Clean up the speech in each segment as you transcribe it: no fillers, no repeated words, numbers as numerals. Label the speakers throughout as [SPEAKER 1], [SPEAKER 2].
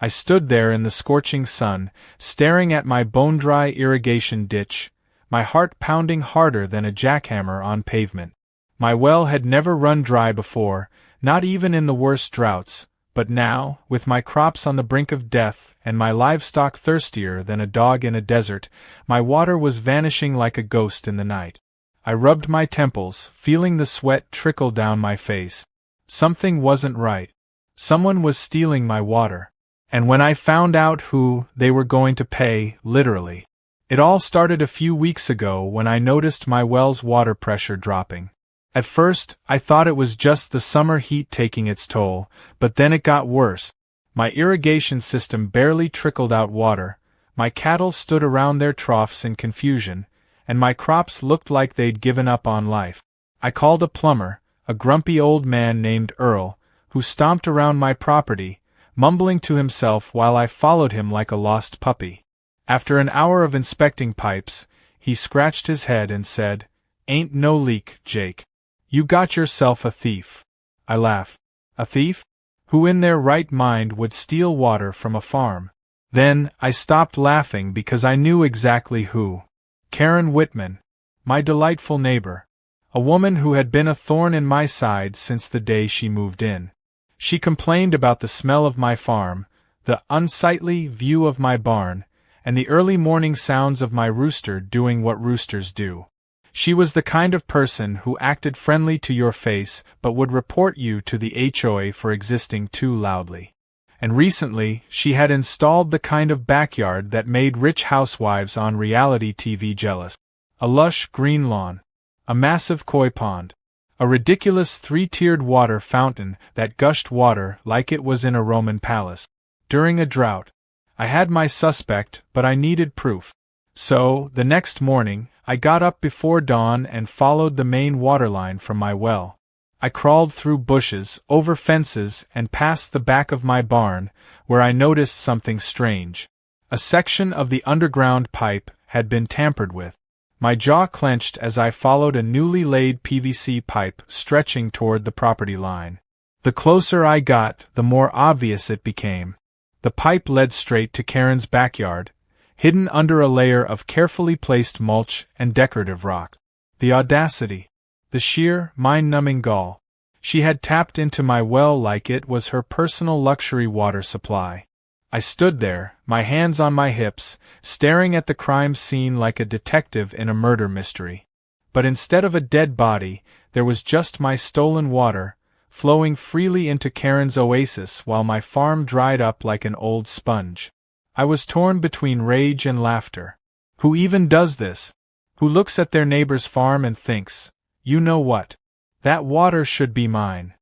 [SPEAKER 1] I stood there in the scorching sun, staring at my bone-dry irrigation ditch, my heart pounding harder than a jackhammer on pavement. My well had never run dry before, not even in the worst droughts, but now, with my crops on the brink of death and my livestock thirstier than a dog in a desert, my water was vanishing like a ghost in the night. I rubbed my temples, feeling the sweat trickle down my face. Something wasn't right. Someone was stealing my water. And when I found out who, they were going to pay, literally. It all started a few weeks ago when I noticed my well's water pressure dropping. At first, I thought it was just the summer heat taking its toll, but then it got worse. My irrigation system barely trickled out water, my cattle stood around their troughs in confusion, and my crops looked like they'd given up on life. I called a plumber, a grumpy old man named Earl, who stomped around my property, mumbling to himself while I followed him like a lost puppy. After an hour of inspecting pipes, he scratched his head and said, "Ain't no leak, Jake. You got yourself a thief." I laughed. A thief? Who in their right mind would steal water from a farm? Then, I stopped laughing because I knew exactly who. Karen Whitman. My delightful neighbor. A woman who had been a thorn in my side since the day she moved in. She complained about the smell of my farm, the unsightly view of my barn, and the early morning sounds of my rooster doing what roosters do. She was the kind of person who acted friendly to your face but would report you to the HOA for existing too loudly. And recently, she had installed the kind of backyard that made rich housewives on reality TV jealous. A lush green lawn. A massive koi pond. A ridiculous three-tiered water fountain that gushed water like it was in a Roman palace. During a drought. I had my suspect, but I needed proof. So, the next morning, I got up before dawn and followed the main waterline from my well. I crawled through bushes, over fences, and past the back of my barn, where I noticed something strange. A section of the underground pipe had been tampered with. My jaw clenched as I followed a newly laid PVC pipe stretching toward the property line. The closer I got, the more obvious it became. The pipe led straight to Karen's backyard, hidden under a layer of carefully placed mulch and decorative rock. The audacity. The sheer, mind-numbing gall. She had tapped into my well like it was her personal luxury water supply. I stood there, my hands on my hips, staring at the crime scene like a detective in a murder mystery. But instead of a dead body, there was just my stolen water, flowing freely into Karen's oasis while my farm dried up like an old sponge. I was torn between rage and laughter. Who even does this? Who looks at their neighbor's farm and thinks, you know what? That water should be mine.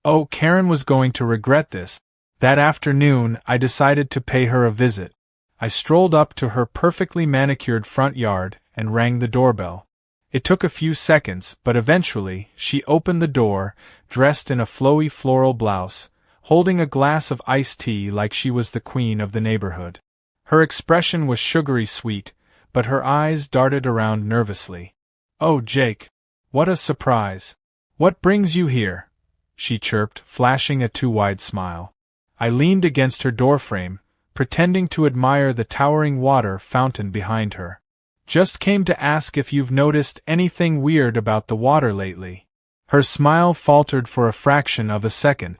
[SPEAKER 1] Oh, Karen was going to regret this. That afternoon, I decided to pay her a visit. I strolled up to her perfectly manicured front yard and rang the doorbell. It took a few seconds, but eventually, she opened the door, dressed in a flowy floral blouse, holding a glass of iced tea like she was the queen of the neighborhood. Her expression was sugary sweet, but her eyes darted around nervously. "Oh, Jake. What a surprise. What brings you here?" she chirped, flashing a too-wide smile. I leaned against her doorframe, pretending to admire the towering water fountain behind her. "Just came to ask if you've noticed anything weird about the water lately." Her smile faltered for a fraction of a second.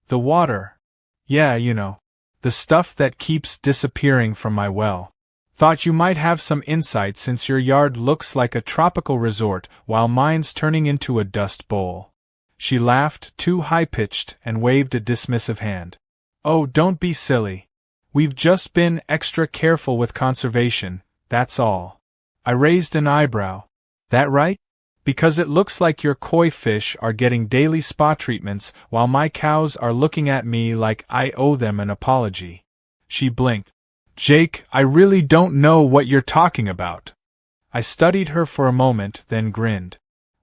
[SPEAKER 1] "The water? Yeah, you know. The stuff that keeps disappearing from my well. Thought you might have some insight since your yard looks like a tropical resort while mine's turning into a dust bowl." She laughed, too high-pitched, and waved a dismissive hand. "Oh, don't be silly. We've just been extra careful with conservation, that's all." I raised an eyebrow. "That right? Because it looks like your koi fish are getting daily spa treatments while my cows are looking at me like I owe them an apology." She blinked. "Jake, I really don't know what you're talking about." I studied her for a moment, then grinned.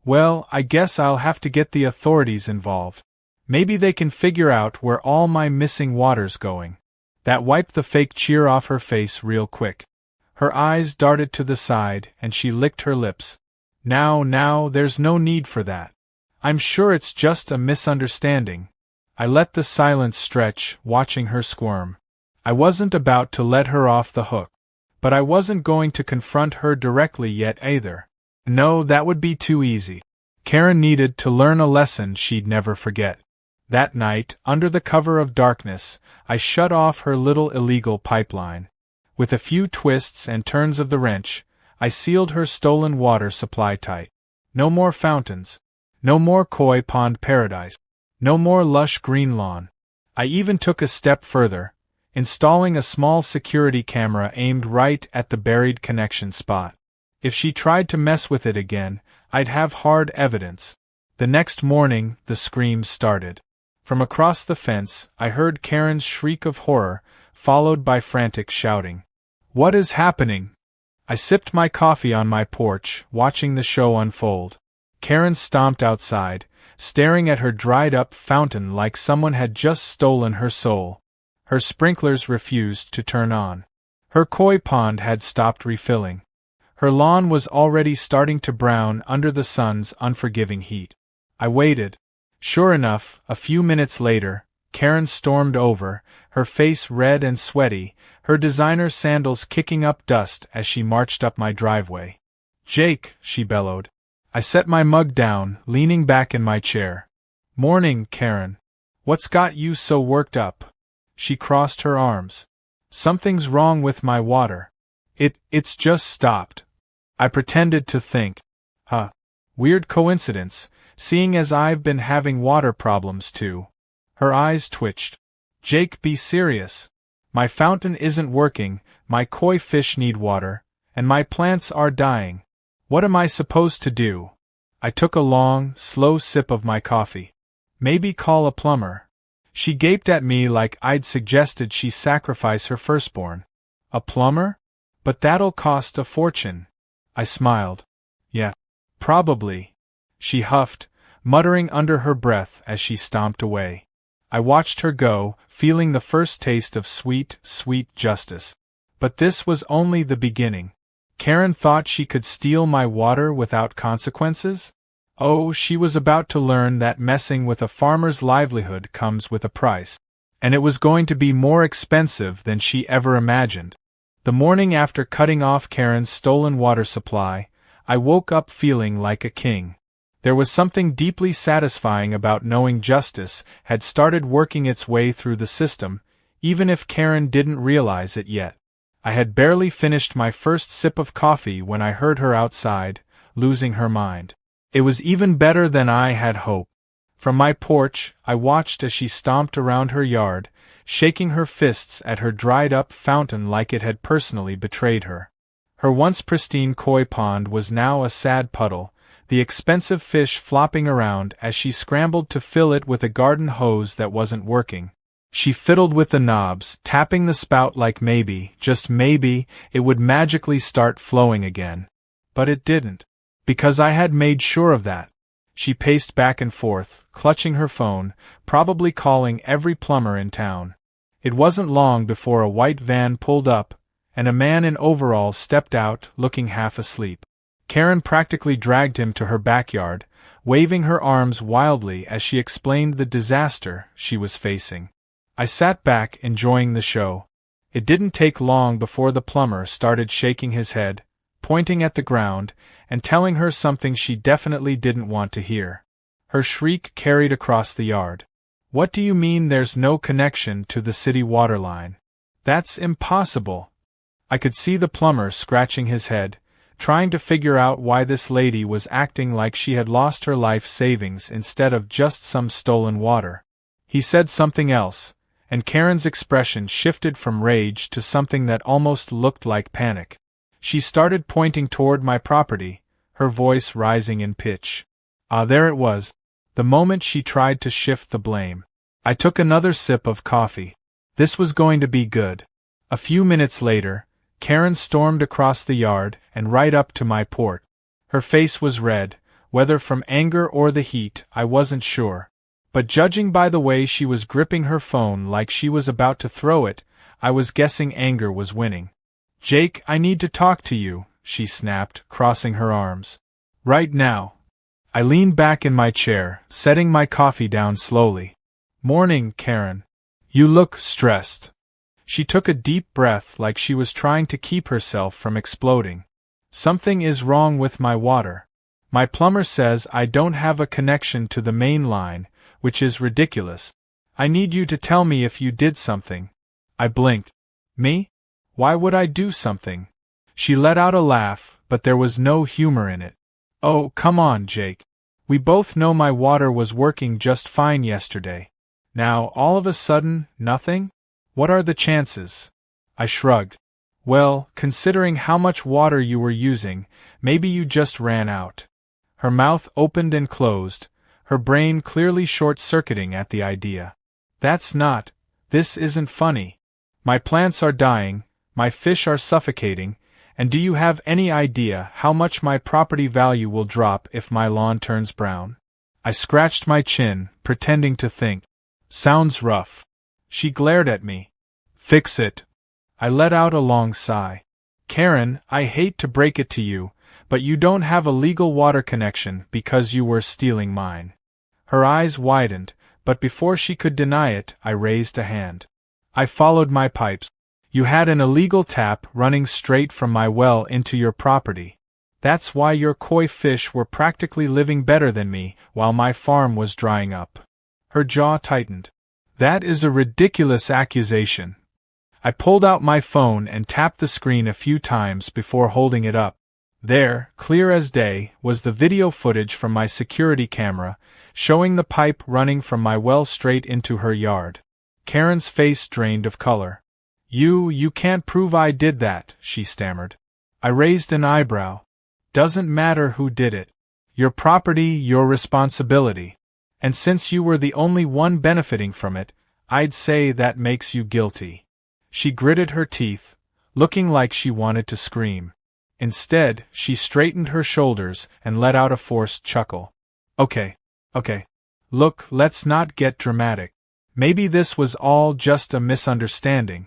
[SPEAKER 1] "Well, I guess I'll have to get the authorities involved. Maybe they can figure out where all my missing water's going." That wiped the fake cheer off her face real quick. Her eyes darted to the side, and she licked her lips. Now, there's no need for that. I'm sure it's just a misunderstanding." I let the silence stretch, watching her squirm. I wasn't about to let her off the hook. But I wasn't going to confront her directly yet either. No, that would be too easy. Karen needed to learn a lesson she'd never forget. That night, under the cover of darkness, I shut off her little illegal pipeline. With a few twists and turns of the wrench, I sealed her stolen water supply tight. No more fountains. No more koi pond paradise. No more lush green lawn. I even took a step further, installing a small security camera aimed right at the buried connection spot. If she tried to mess with it again, I'd have hard evidence. The next morning, the screams started. From across the fence, I heard Karen's shriek of horror, followed by frantic shouting. "What is happening?" I sipped my coffee on my porch, watching the show unfold. Karen stomped outside, staring at her dried-up fountain like someone had just stolen her soul. Her sprinklers refused to turn on. Her koi pond had stopped refilling. Her lawn was already starting to brown under the sun's unforgiving heat. I waited. Sure enough, a few minutes later, Karen stormed over, her face red and sweaty, her designer sandals kicking up dust as she marched up my driveway. "Jake," she bellowed. I set my mug down, leaning back in my chair. "Morning, Karen. What's got you so worked up?" She crossed her arms. "Something's wrong with my water. It's just stopped." I pretended to think. Weird coincidence, seeing as I've been having water problems too. Her eyes twitched. "Jake, be serious. My fountain isn't working, my koi fish need water, and my plants are dying. What am I supposed to do?" I took a long, slow sip of my coffee. "Maybe call a plumber." She gaped at me like I'd suggested she sacrifice her firstborn. "A plumber? But that'll cost a fortune." I smiled. "Yeah, probably." She huffed, muttering under her breath as she stomped away. I watched her go, feeling the first taste of sweet, sweet justice. But this was only the beginning. Karen thought she could steal my water without consequences? Oh, she was about to learn that messing with a farmer's livelihood comes with a price. And it was going to be more expensive than she ever imagined. The morning after cutting off Karen's stolen water supply, I woke up feeling like a king. There was something deeply satisfying about knowing justice had started working its way through the system, even if Karen didn't realize it yet. I had barely finished my first sip of coffee when I heard her outside, losing her mind. It was even better than I had hoped. From my porch, I watched as she stomped around her yard, shaking her fists at her dried-up fountain like it had personally betrayed her. Her once pristine koi pond was now a sad puddle, the expensive fish flopping around as she scrambled to fill it with a garden hose that wasn't working. She fiddled with the knobs, tapping the spout like maybe, just maybe, it would magically start flowing again. But it didn't. Because I had made sure of that. She paced back and forth, clutching her phone, probably calling every plumber in town. It wasn't long before a white van pulled up, and a man in overalls stepped out, looking half asleep. Karen practically dragged him to her backyard, waving her arms wildly as she explained the disaster she was facing. I sat back, enjoying the show. It didn't take long before the plumber started shaking his head, pointing at the ground, and telling her something she definitely didn't want to hear. Her shriek carried across the yard. "What do you mean there's no connection to the city water line? That's impossible." I could see the plumber scratching his head, trying to figure out why this lady was acting like she had lost her life savings instead of just some stolen water. He said something else, and Karen's expression shifted from rage to something that almost looked like panic. She started pointing toward my property, her voice rising in pitch. There it was, the moment she tried to shift the blame. I took another sip of coffee. This was going to be good. A few minutes later, Karen stormed across the yard and right up to my porch. Her face was red, whether from anger or the heat, I wasn't sure. But judging by the way she was gripping her phone like she was about to throw it, I was guessing anger was winning. "Jake, I need to talk to you," she snapped, crossing her arms. "Right now." I leaned back in my chair, setting my coffee down slowly. "Morning, Karen. You look stressed." She took a deep breath like she was trying to keep herself from exploding. Something is wrong with my water. My plumber says I don't have a connection to the main line, which is ridiculous. I need you to tell me if you did something. I blinked. Me? Why would I do something? She let out a laugh, but there was no humor in it. Oh, come on, Jake. We both know my water was working just fine yesterday. Now, all of a sudden, nothing? What are the chances? I shrugged. Well, considering how much water you were using, maybe you just ran out. Her mouth opened and closed, her brain clearly short-circuiting at the idea. This isn't funny. My plants are dying, my fish are suffocating, and do you have any idea how much my property value will drop if my lawn turns brown? I scratched my chin, pretending to think. Sounds rough. She glared at me. Fix it. I let out a long sigh. Karen, I hate to break it to you, but you don't have a legal water connection because you were stealing mine. Her eyes widened, but before she could deny it, I raised a hand. I followed my pipes. You had an illegal tap running straight from my well into your property. That's why your koi fish were practically living better than me while my farm was drying up. Her jaw tightened. That is a ridiculous accusation. I pulled out my phone and tapped the screen a few times before holding it up. There, clear as day, was the video footage from my security camera, showing the pipe running from my well straight into her yard. Karen's face drained of color. You can't prove I did that, she stammered. I raised an eyebrow. Doesn't matter who did it. Your property, your responsibility. And since you were the only one benefiting from it, I'd say that makes you guilty. She gritted her teeth, looking like she wanted to scream. Instead, she straightened her shoulders and let out a forced chuckle. Okay. Look, let's not get dramatic. Maybe this was all just a misunderstanding.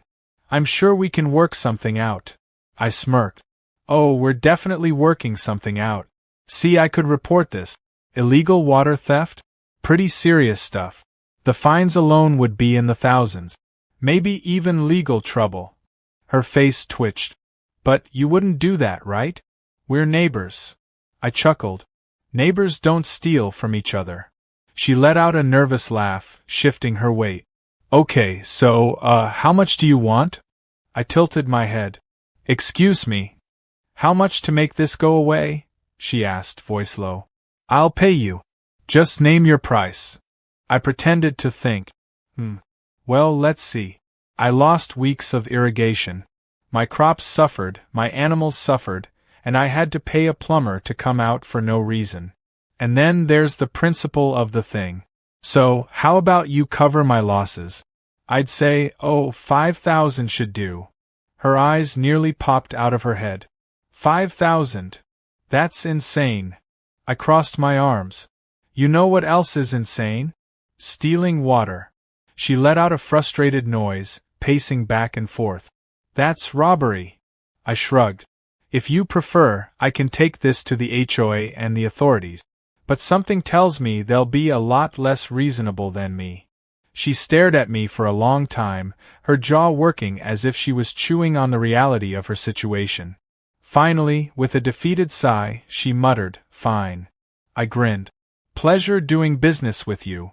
[SPEAKER 1] I'm sure we can work something out. I smirked. Oh, we're definitely working something out. See, I could report this. Illegal water theft? Pretty serious stuff. The fines alone would be in the thousands. Maybe even legal trouble. Her face twitched. But you wouldn't do that, right? We're neighbors. I chuckled. Neighbors don't steal from each other. She let out a nervous laugh, shifting her weight. Okay, so, how much do you want? I tilted my head. Excuse me. How much to make this go away? She asked, voice low. I'll pay you. Just name your price. I pretended to think. Well, let's see. I lost weeks of irrigation. My crops suffered, my animals suffered, and I had to pay a plumber to come out for no reason. And then there's the principle of the thing. So, how about you cover my losses? I'd say, 5,000 should do. Her eyes nearly popped out of her head. 5,000. That's insane. I crossed my arms. You know what else is insane? Stealing water. She let out a frustrated noise, pacing back and forth. That's robbery. I shrugged. If you prefer, I can take this to the HOA and the authorities. But something tells me they'll be a lot less reasonable than me. She stared at me for a long time, her jaw working as if she was chewing on the reality of her situation. Finally, with a defeated sigh, she muttered, Fine. I grinned. Pleasure doing business with you.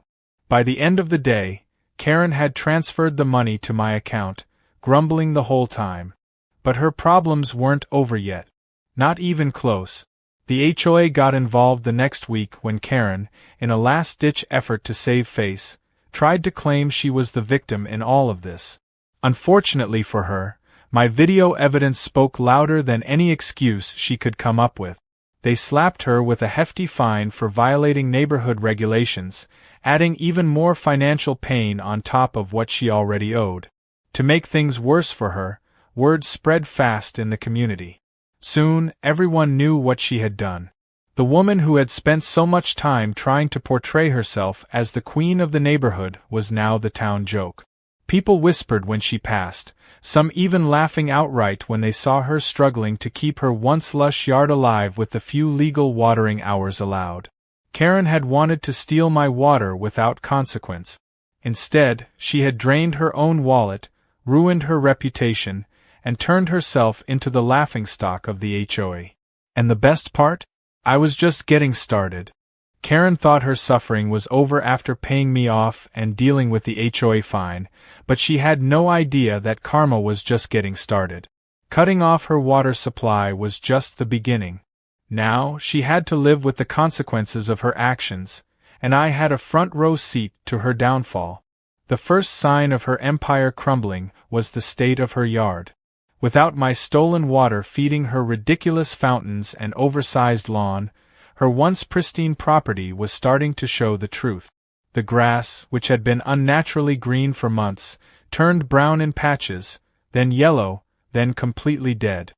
[SPEAKER 1] By the end of the day, Karen had transferred the money to my account, grumbling the whole time. But her problems weren't over yet. Not even close. The HOA got involved the next week when Karen, in a last-ditch effort to save face, tried to claim she was the victim in all of this. Unfortunately for her, my video evidence spoke louder than any excuse she could come up with. They slapped her with a hefty fine for violating neighborhood regulations, adding even more financial pain on top of what she already owed. To make things worse for her, word spread fast in the community. Soon, everyone knew what she had done. The woman who had spent so much time trying to portray herself as the queen of the neighborhood was now the town joke. People whispered when she passed, some even laughing outright when they saw her struggling to keep her once lush yard alive with the few legal watering hours allowed. Karen had wanted to steal my water without consequence. Instead, she had drained her own wallet, ruined her reputation, and turned herself into the laughingstock of the HOA. And the best part? I was just getting started. Karen thought her suffering was over after paying me off and dealing with the HOA fine, but she had no idea that karma was just getting started. Cutting off her water supply was just the beginning. Now she had to live with the consequences of her actions, and I had a front-row seat to her downfall. The first sign of her empire crumbling was the state of her yard. Without my stolen water feeding her ridiculous fountains and oversized lawn, her once pristine property was starting to show the truth. The grass, which had been unnaturally green for months, turned brown in patches, then yellow, then completely dead.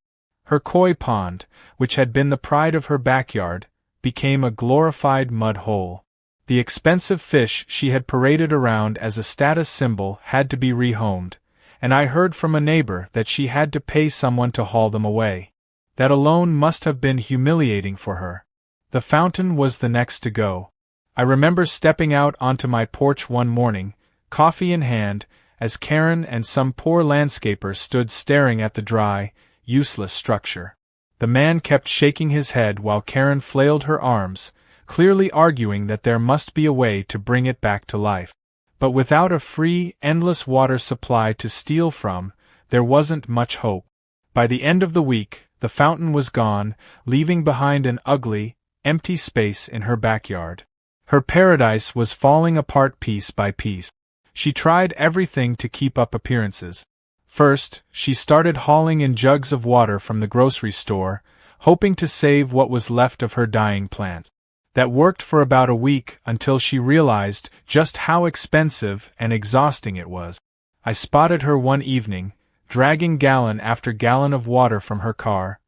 [SPEAKER 1] Her koi pond, which had been the pride of her backyard, became a glorified mud hole. The expensive fish she had paraded around as a status symbol had to be rehomed, and I heard from a neighbor that she had to pay someone to haul them away. That alone must have been humiliating for her. The fountain was the next to go. I remember stepping out onto my porch one morning, coffee in hand, as Karen and some poor landscaper stood staring at the dry, useless structure. The man kept shaking his head while Karen flailed her arms, clearly arguing that there must be a way to bring it back to life. But without a free, endless water supply to steal from, there wasn't much hope. By the end of the week, the fountain was gone, leaving behind an ugly, empty space in her backyard. Her paradise was falling apart piece by piece. She tried everything to keep up appearances. First, she started hauling in jugs of water from the grocery store, hoping to save what was left of her dying plant. That worked for about a week until she realized just how expensive and exhausting it was. I spotted her one evening, dragging gallon after gallon of water from her car,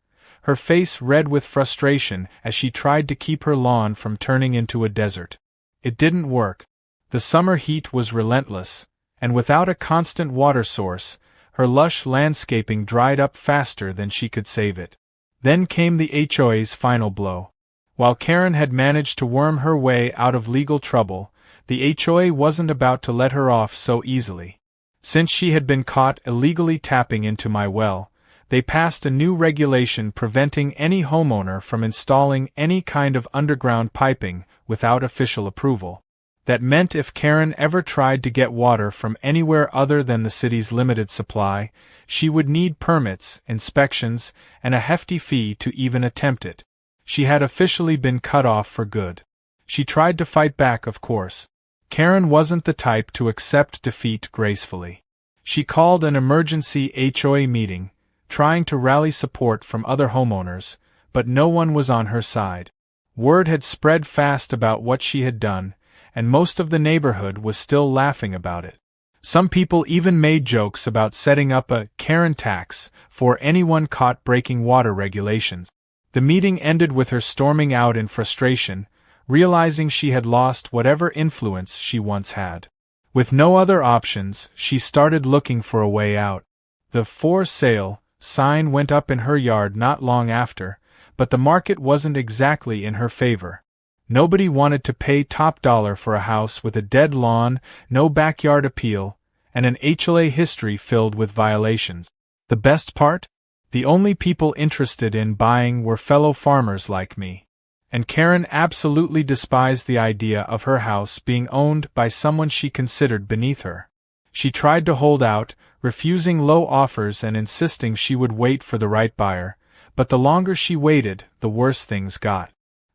[SPEAKER 1] her face red with frustration as she tried to keep her lawn from turning into a desert. It didn't work. The summer heat was relentless, and without a constant water source, her lush landscaping dried up faster than she could save it. Then came the HOA's final blow. While Karen had managed to worm her way out of legal trouble, the HOA wasn't about to let her off so easily. Since she had been caught illegally tapping into my well, they passed a new regulation preventing any homeowner from installing any kind of underground piping without official approval. That meant if Karen ever tried to get water from anywhere other than the city's limited supply, she would need permits, inspections, and a hefty fee to even attempt it. She had officially been cut off for good. She tried to fight back, of course. Karen wasn't the type to accept defeat gracefully. She called an emergency HOA meeting, trying to rally support from other homeowners, but no one was on her side. Word had spread fast about what she had done, and most of the neighborhood was still laughing about it. Some people even made jokes about setting up a Karen tax for anyone caught breaking water regulations. The meeting ended with her storming out in frustration, realizing she had lost whatever influence she once had. With no other options, she started looking for a way out. The "for sale" sign went up in her yard not long after, but the market wasn't exactly in her favor. Nobody wanted to pay top dollar for a house with a dead lawn, no backyard appeal, and an HOA history filled with violations. The best part? The only people interested in buying were fellow farmers like me. And Karen absolutely despised the idea of her house being owned by someone she considered beneath her. She tried to hold out, refusing low offers and insisting she would wait for the right buyer, but the longer she waited, the worse things got.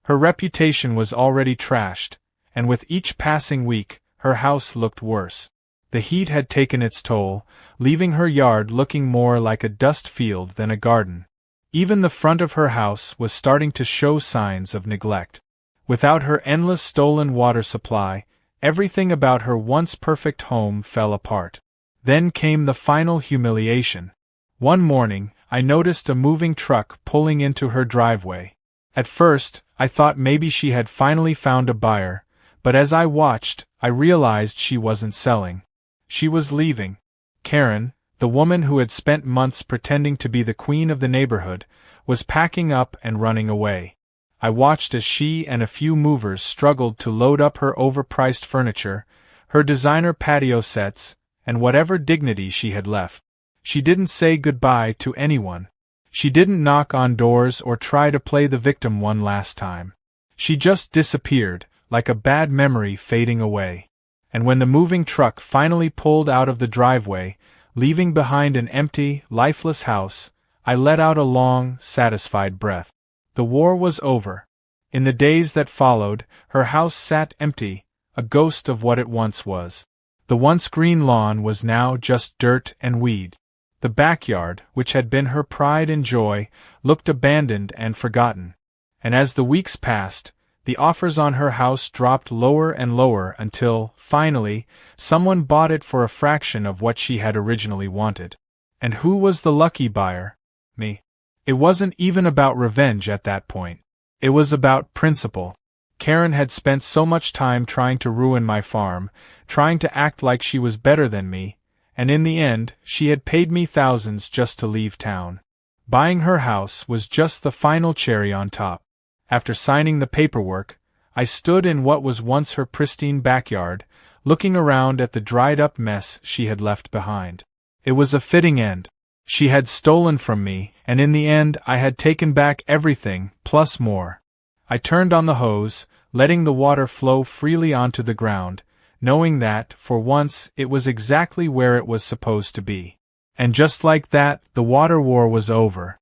[SPEAKER 1] Her reputation was already trashed, and with each passing week, her house looked worse. The heat had taken its toll, leaving her yard looking more like a dust field than a garden. Even the front of her house was starting to show signs of neglect. Without her endless stolen water supply, everything about her once perfect home fell apart. Then came the final humiliation. One morning, I noticed a moving truck pulling into her driveway. At first, I thought maybe she had finally found a buyer, but as I watched, I realized she wasn't selling. She was leaving. Karen, the woman who had spent months pretending to be the queen of the neighborhood, was packing up and running away. I watched as she and a few movers struggled to load up her overpriced furniture, her designer patio sets, and whatever dignity she had left. She didn't say goodbye to anyone. She didn't knock on doors or try to play the victim one last time. She just disappeared, like a bad memory fading away. And when the moving truck finally pulled out of the driveway, leaving behind an empty, lifeless house, I let out a long, satisfied breath. The war was over. In the days that followed, her house sat empty, a ghost of what it once was. The once green lawn was now just dirt and weed. The backyard, which had been her pride and joy, looked abandoned and forgotten. And as the weeks passed, the offers on her house dropped lower and lower until, finally, someone bought it for a fraction of what she had originally wanted. And who was the lucky buyer? Me. It wasn't even about revenge at that point. It was about principle. Karen had spent so much time trying to ruin my farm, trying to act like she was better than me, and in the end, she had paid me thousands just to leave town. Buying her house was just the final cherry on top. After signing the paperwork, I stood in what was once her pristine backyard, looking around at the dried-up mess she had left behind. It was a fitting end. She had stolen from me, and in the end I had taken back everything, plus more. I turned on the hose, letting the water flow freely onto the ground, knowing that, for once, it was exactly where it was supposed to be. And just like that, the water war was over.